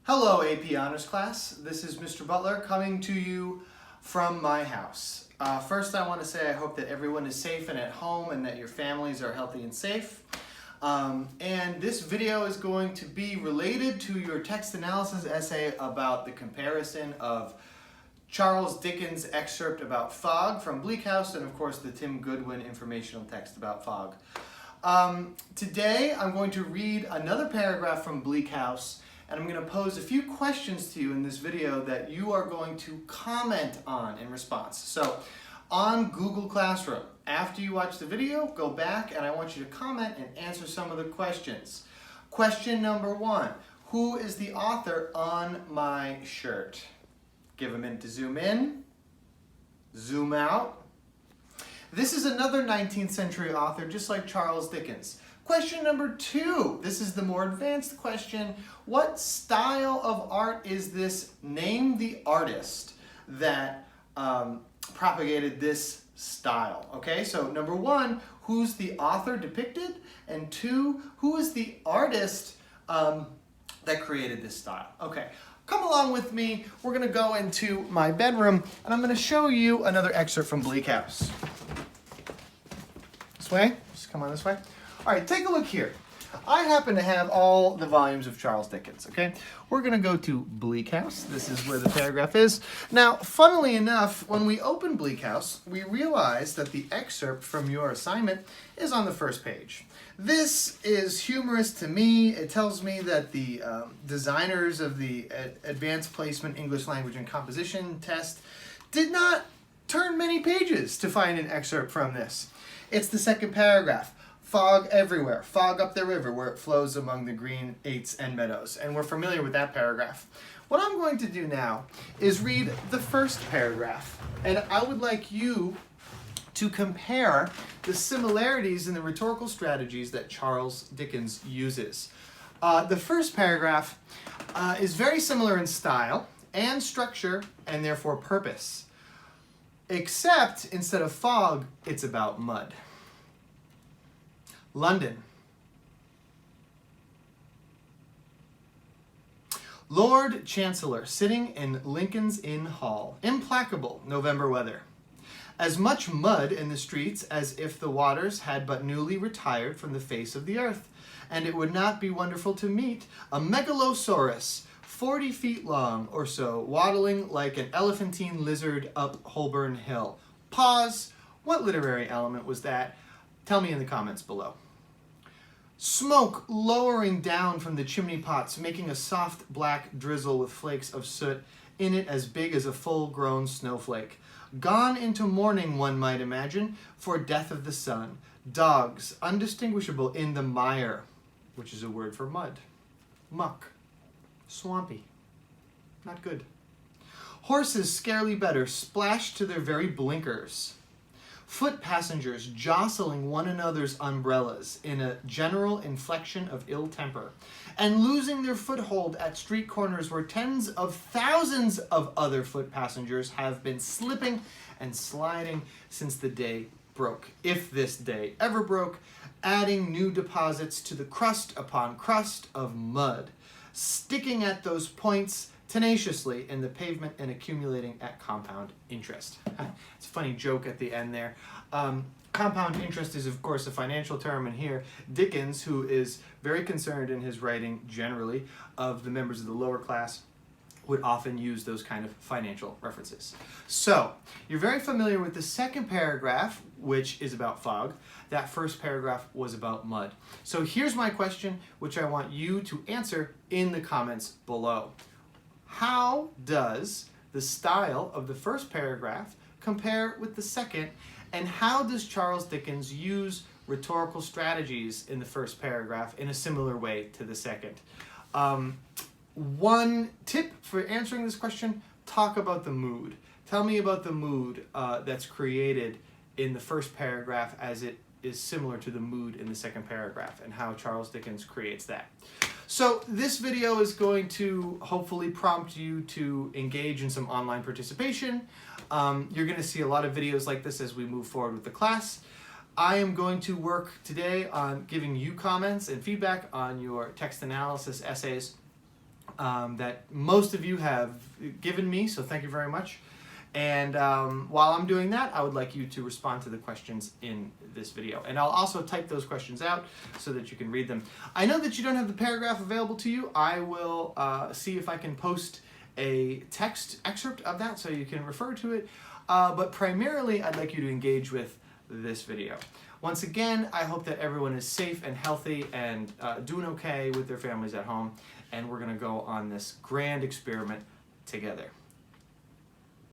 Hello AP Honors class, this is Mr. Butler coming to you from my house. First I want to say I hope that everyone is safe and at home and that your families are healthy and safe. And this video is going to be related to your text analysis essay about the comparison of Charles Dickens' excerpt about fog from Bleak House and of course the Tim Goodwin informational text about fog. Today I'm going to read another paragraph from Bleak House, and I'm going to pose a few questions to you in this video that you are going to comment on in response. So on Google Classroom, after you watch the video, go back and I want you to comment and answer some of the questions. Question number 1, who is the author on my shirt? Give a minute to zoom in, zoom out. This is another 19th century author, just like Charles Dickens. Question number 2, this is the more advanced question. What style of art is this? Name the artist that propagated this style. Okay, so number 1, who's the author depicted? And 2, who is the artist that created this style? Okay, come along with me. We're going to go into my bedroom and I'm going to show you another excerpt from Bleak House. This way? Just come on this way. All right, take a look here. I happen to have all the volumes of Charles Dickens, okay? We're going to go to Bleak House. This is where the paragraph is. Now, funnily enough, when we open Bleak House, we realize that the excerpt from your assignment is on the first page. This is humorous to me. It tells me that the designers of the Advanced Placement English Language and Composition test did not turn many pages to find an excerpt from this. It's the second paragraph. Fog everywhere, fog up the river where it flows among the green aits and meadows. And we're familiar with that paragraph. What I'm going to do now is read the first paragraph. And I would like you to compare the similarities in the rhetorical strategies that Charles Dickens uses. The first paragraph is very similar in style and structure and therefore purpose. Except instead of fog, it's about mud. London. Lord Chancellor sitting in Lincoln's Inn Hall. Implacable November weather. As much mud in the streets as if the waters had but newly retired from the face of the earth. And it would not be wonderful to meet a megalosaurus 40 feet long or so, waddling like an elephantine lizard up Holborn Hill. Pause. What literary element was that? Tell me in the comments below. Smoke lowering down from the chimney pots, making a soft black drizzle with flakes of soot in it as big as a full-grown snowflake. Gone into mourning, one might imagine, for death of the sun. Dogs, undistinguishable in the mire, which is a word for mud. Muck. Swampy. Not good. Horses, scarcely better, splashed to their very blinkers. Foot passengers jostling one another's umbrellas in a general inflection of ill temper, and losing their foothold at street corners where tens of thousands of other foot passengers have been slipping and sliding since the day broke, if this day ever broke, adding new deposits to the crust upon crust of mud, sticking at those points tenaciously in the pavement and accumulating at compound interest. It's a funny joke at the end there. Compound interest is, of course, a financial term, and here Dickens, who is very concerned in his writing generally of the members of the lower class, would often use those kind of financial references. So, you're very familiar with the second paragraph, which is about fog. That first paragraph was about mud. So here's my question, which I want you to answer in the comments below. How does the style of the first paragraph compare with the second, and how does Charles Dickens use rhetorical strategies in the first paragraph in a similar way to the second? One tip for answering this question, talk about the mood. Tell me about the mood that's created in the first paragraph as it is similar to the mood in the second paragraph and how Charles Dickens creates that. So this video is going to hopefully prompt you to engage in some online participation. You're going to see a lot of videos like this as we move forward with the class. I am going to work today on giving you comments and feedback on your text analysis essays. that most of you have given me, so thank you very much. And while I'm doing that, I would like you to respond to the questions in this video. And I'll also type those questions out so that you can read them. I know that you don't have the paragraph available to you. I will see if I can post a text excerpt of that so you can refer to it. But primarily, I'd like you to engage with this video. Once again, I hope that everyone is safe and healthy and doing okay with their families at home. And we're going to go on this grand experiment together.